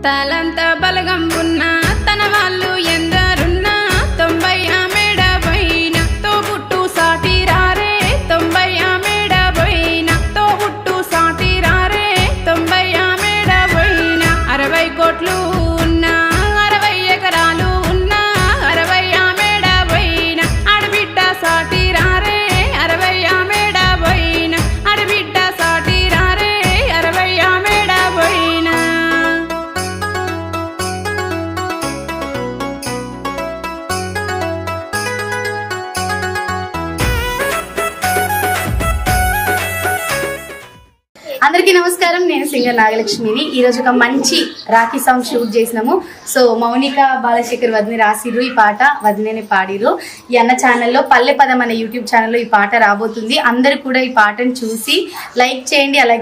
తలంత బలగం ఉన్న తన వాళ్ళు ఎందరున్నా 90 మేడ పోయిన తోబుట్టు సాటి రారే 90 మేడ పోయిన తోబుట్టు సాటి రారే 90 మేడ పోయిన 60 కోట్లు ఉన్న 60 ఎకరాలు ఉన్న 60 మేడ పోయిన ఆడబిడ్డ సాటి రారే 60 మేడ పోయిన ఆడబిడ్డ సాటి రారే 60 మేడ పోయిన. అందరికీ నమస్కారం. నేను సింగర్ నాగలక్ష్మిని. ఈరోజు ఒక మంచి రాఖీ సాంగ్ షూట్ చేసినాము. సో మౌనిక బాలశేఖర్ వదిన రాసిరు ఈ పాట, వదినని పాడిరు. ఈ అన్న ఛానల్లో పల్లె పదం అనే యూట్యూబ్ ఛానల్లో ఈ పాట రాబోతుంది. అందరూ కూడా ఈ పాటను చూసి లైక్ చేయండి. అలాగే